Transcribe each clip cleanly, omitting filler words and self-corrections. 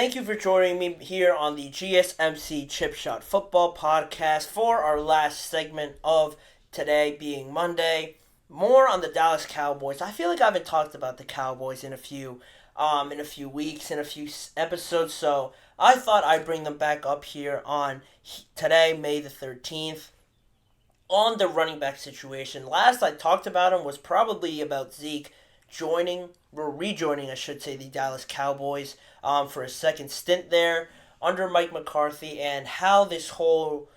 Thank you for joining me here on the GSMC Chip Shot Football Podcast for our last segment of today being Monday. More on the Dallas Cowboys. I feel like I haven't talked about the Cowboys in a few weeks, in a few episodes, so I thought I'd bring them back up here on today, May the 13th. On the running back situation, last I talked about him was probably about Zeke rejoining, I should say, the Dallas Cowboys for a second stint there under Mike McCarthy, and how this whole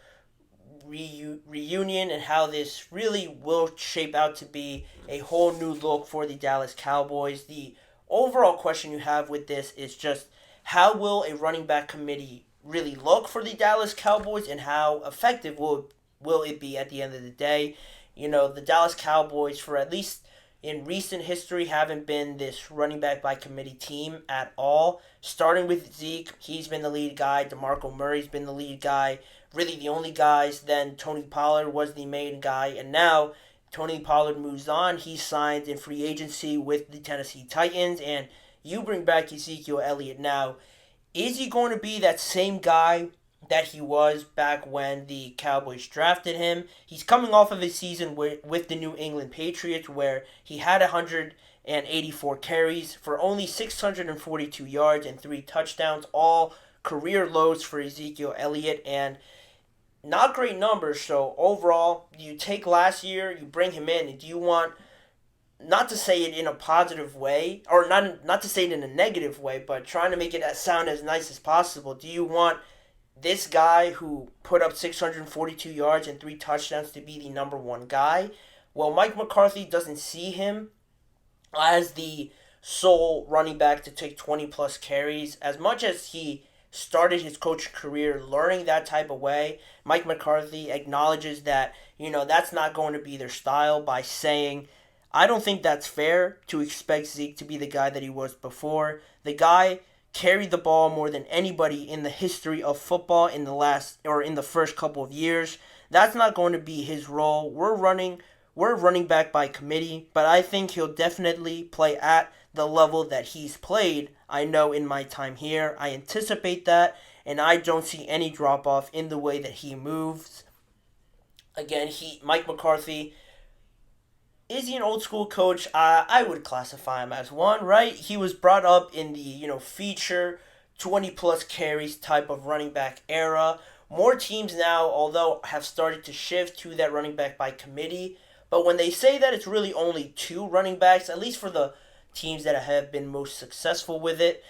reunion and how this really will shape out to be a whole new look for the Dallas Cowboys. The overall question you have with this is just how will a running back committee really look for the Dallas Cowboys, and how effective will it be at the end of the day? The Dallas Cowboys, for at least in recent history, haven't been this running back by committee team at all. Starting with Zeke, he's been the lead guy. DeMarco Murray's been the lead guy. Really the only guys. Then Tony Pollard was the main guy. And now Tony Pollard moves on. He signed in free agency with the Tennessee Titans. And you bring back Ezekiel Elliott now. Is he going to be that same guy that he was back when the Cowboys drafted him? He's coming off of his season with the New England Patriots, where he had 184 carries for only 642 yards and 3 touchdowns, all career lows for Ezekiel Elliott, and not great numbers. So overall, you take last year, you bring him in, and do you want, not to say it in a positive way, or not to say it in a negative way, but trying to make it sound as nice as possible, do you want this guy who put up 642 yards and 3 touchdowns to be the number one guy? Well, Mike McCarthy doesn't see him as the sole running back to take 20 plus carries. As much as he started his coaching career learning that type of way, Mike McCarthy acknowledges that, that's not going to be their style, by saying, I don't think that's fair to expect Zeke to be the guy that he was before. The guy carried the ball more than anybody in the history of football in the first couple of years. That's not going to be his role. We're running back by committee, but I think he'll definitely play at the level that he's played. I know in my time here, I anticipate that, and I don't see any drop off in the way that he moves. Again, Mike McCarthy, is he an old school coach? I would classify him as one, right? He was brought up in the, feature 20 plus carries type of running back era. More teams now, although, have started to shift to that running back by committee. But when they say that it's really only 2 running backs, at least for the teams that have been most successful with it,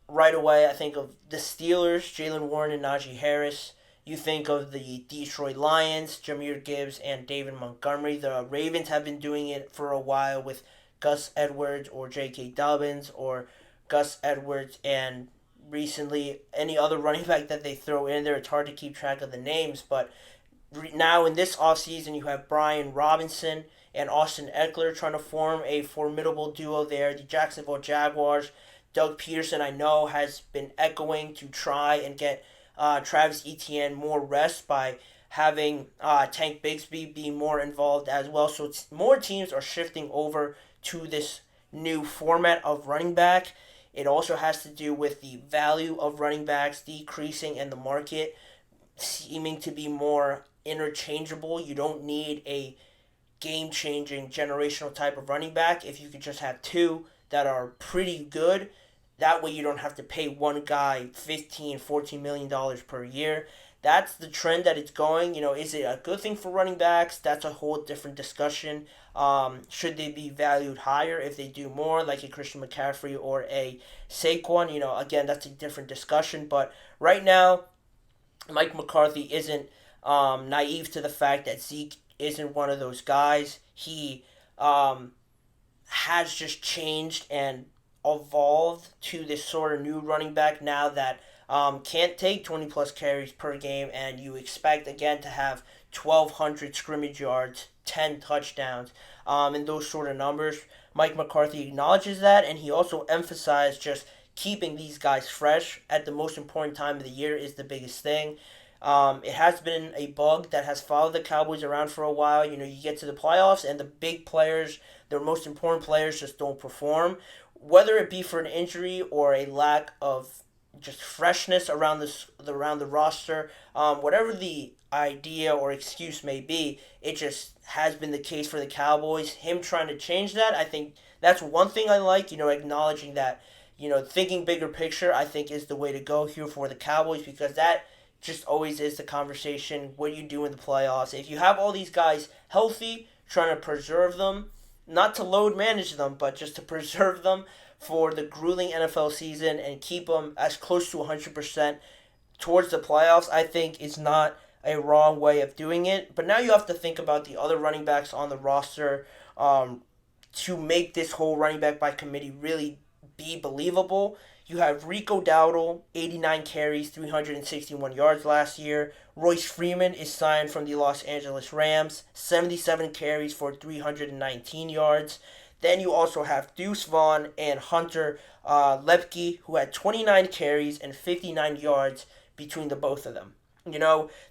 right away I think of the Steelers, Jalen Warren and Najee Harris. You think of the Detroit Lions, Jahmyr Gibbs and David Montgomery. The Ravens have been doing it for a while with Gus Edwards or J.K. Dobbins, or Gus Edwards and recently any other running back that they throw in there. It's hard to keep track of the names, but now in this offseason you have Brian Robinson and Austin Eckler trying to form a formidable duo there. The Jacksonville Jaguars, Doug Peterson, I know, has been echoing to try and get Travis Etienne more rest by having Tank Bigsby be more involved as well. So more teams are shifting over to this new format of running back. It also has to do with the value of running backs decreasing and the market seeming to be more interchangeable. You don't need a game-changing generational type of running back if you could just have 2 that are pretty good. That way you don't have to pay one guy $15-14 million per year. That's the trend that it's going. Is it a good thing for running backs? That's a whole different discussion. Should they be valued higher if they do more, like a Christian McCaffrey or a Saquon? Again, that's a different discussion. But right now, Mike McCarthy isn't naive to the fact that Zeke isn't one of those guys. He has just changed and evolved to this sort of new running back now that can't take 20 plus carries per game, and you expect again to have 1,200 scrimmage yards, 10 touchdowns, and those sort of numbers. Mike McCarthy acknowledges that, and he also emphasized just keeping these guys fresh at the most important time of the year is the biggest thing. It has been a bug that has followed the Cowboys around for a while. You get to the playoffs and the big players, their most important players, just don't perform. Whether it be for an injury or a lack of just freshness around the roster. Whatever the idea or excuse may be, it just has been the case for the Cowboys. Him trying to change that, I think that's one thing I like. Acknowledging that, thinking bigger picture, I think is the way to go here for the Cowboys, because that just always is the conversation. What do you do in the playoffs? If you have all these guys healthy, trying to preserve them, not to load manage them, but just to preserve them for the grueling NFL season and keep them as close to 100% towards the playoffs, I think is not a wrong way of doing it. But now you have to think about the other running backs on the roster, to make this whole running back by committee really be believable. You have Rico Dowdle, 89 carries, 361 yards last year. Royce Freeman is signed from the Los Angeles Rams, 77 carries for 319 yards. Then you also have Deuce Vaughn and Hunter Lepke, who had 29 carries and 59 yards between the both of them.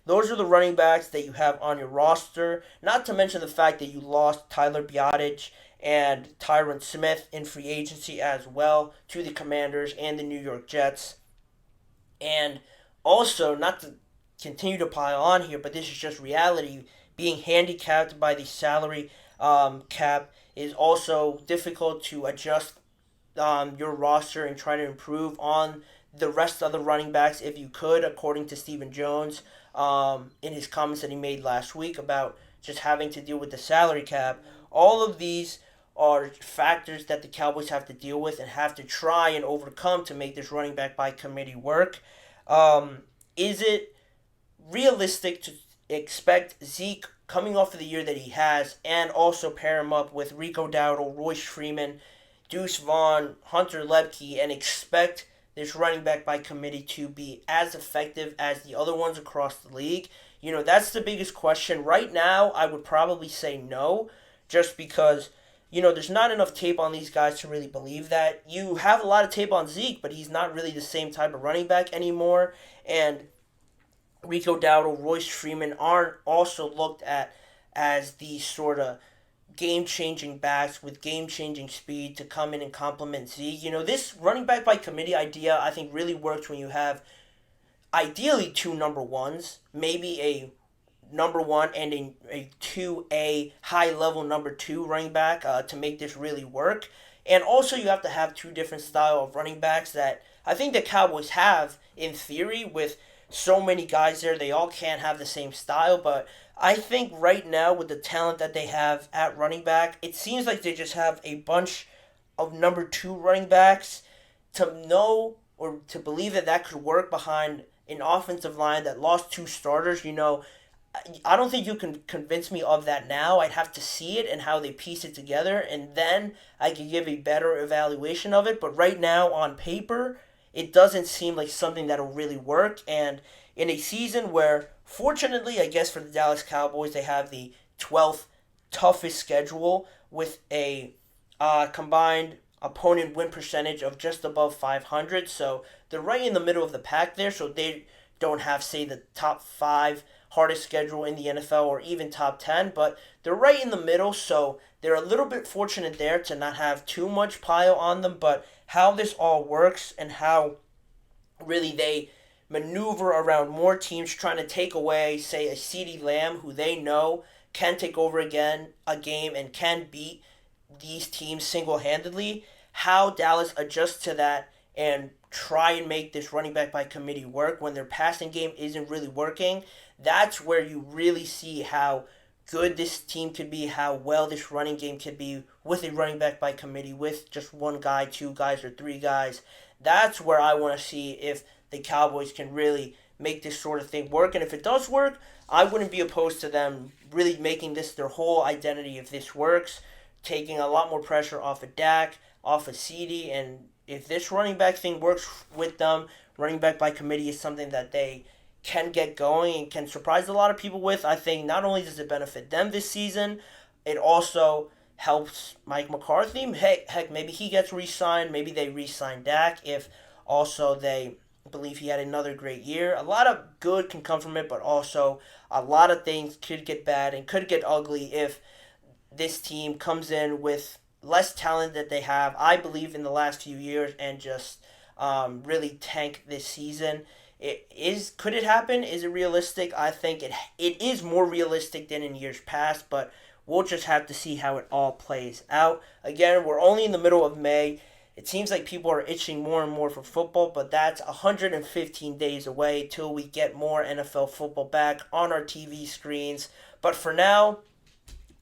Those are the running backs that you have on your roster. Not to mention the fact that you lost Tyler Biotic and Tyron Smith in free agency as well to the Commanders and the New York Jets. And also, not to continue to pile on here, but this is just reality, being handicapped by the salary cap is also difficult to adjust your roster and try to improve on the rest of the running backs if you could, according to Stephen Jones in his comments that he made last week about just having to deal with the salary cap. All of these are factors that the Cowboys have to deal with and have to try and overcome to make this running back by committee work. Is it realistic to expect Zeke, coming off of the year that he has, and also pair him up with Rico Dowdle, Royce Freeman, Deuce Vaughn, Hunter Lepke, and expect this running back by committee to be as effective as the other ones across the league? That's the biggest question. Right now, I would probably say no, just because, there's not enough tape on these guys to really believe that. You have a lot of tape on Zeke, but he's not really the same type of running back anymore. And Rico Dowdle, Royce Freeman aren't also looked at as the sort of game-changing backs with game-changing speed to come in and complement Zeke. This running back by committee idea, I think, really works when you have ideally two number ones, maybe a number one and a 2A high-level number two running back to make this really work. And also you have to have two different style of running backs that I think the Cowboys have in theory with so many guys there. They all can't have the same style, but I think right now with the talent that they have at running back, it seems like they just have a bunch of number two running backs to know or to believe that could work behind an offensive line that lost two starters. I don't think you can convince me of that now. I'd have to see it and how they piece it together, and then I could give a better evaluation of it. But right now, on paper, it doesn't seem like something that'll really work. And in a season where, fortunately, I guess for the Dallas Cowboys, they have the 12th toughest schedule with a combined opponent win percentage of just above 500. So they're right in the middle of the pack there. So they don't have, say, the top 5 hardest schedule in the NFL or even top 10, but they're right in the middle, so they're a little bit fortunate there to not have too much pile on them. But how this all works and how really they maneuver around more teams trying to take away, say, a CeeDee Lamb, who they know can take over again a game and can beat these teams single-handedly, how Dallas adjusts to that and try and make this running back by committee work when their passing game isn't really working. That's where you really see how good this team could be, how well this running game could be with a running back by committee, with just one guy, two guys, or three guys. That's where I want to see if the Cowboys can really make this sort of thing work. And if it does work, I wouldn't be opposed to them really making this their whole identity if this works, taking a lot more pressure off of Dak, off of CeeDee, and if this running back thing works with them, running back by committee is something that they can get going and can surprise a lot of people with. I think not only does it benefit them this season, it also helps Mike McCarthy. Heck, maybe he gets re-signed. Maybe they re-sign Dak if also they believe he had another great year. A lot of good can come from it, but also a lot of things could get bad and could get ugly if this team comes in with less talent that they have, I believe, in the last few years, and just really tank this season. Could it happen? Is it realistic? I think it is more realistic than in years past, but we'll just have to see how it all plays out. Again, we're only in the middle of May. It seems like people are itching more and more for football, but that's 115 days away till we get more NFL football back on our TV screens. But for now,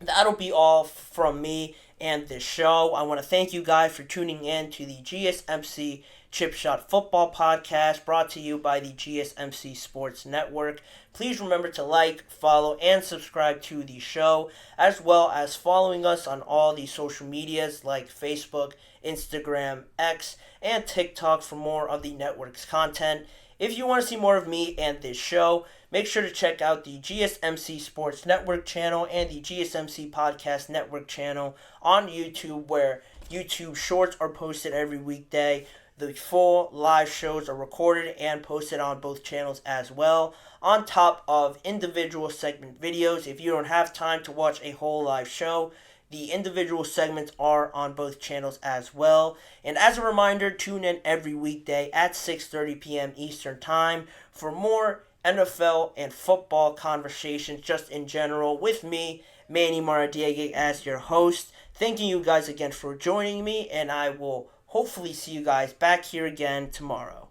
that'll be all from me and this show. I want to thank you guys for tuning in to the GSMC Chip Shot Football Podcast, brought to you by the GSMC Sports Network. Please remember to like, follow, and subscribe to the show, as well as following us on all the social medias like Facebook, Instagram, X, and TikTok for more of the network's content. If you want to see more of me and this show, make sure to check out the GSMC Sports Network channel and the GSMC Podcast Network channel on YouTube, where YouTube shorts are posted every weekday. The full live shows are recorded and posted on both channels as well, on top of individual segment videos. If you don't have time to watch a whole live show, the individual segments are on both channels as well. And as a reminder, tune in every weekday at 6:30 p.m. Eastern Time for more NFL and football conversations just in general with me, Manny Maradiaga, as your host. Thanking you guys again for joining me, and I will hopefully see you guys back here again tomorrow.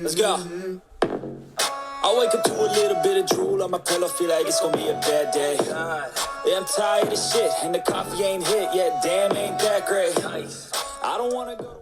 Let's go. I wake up to a little bit of drool on my pillow, feel like it's gonna be a bad day. Yeah, I'm tired of shit, and the coffee ain't hit yet, damn, ain't that great. I don't wanna go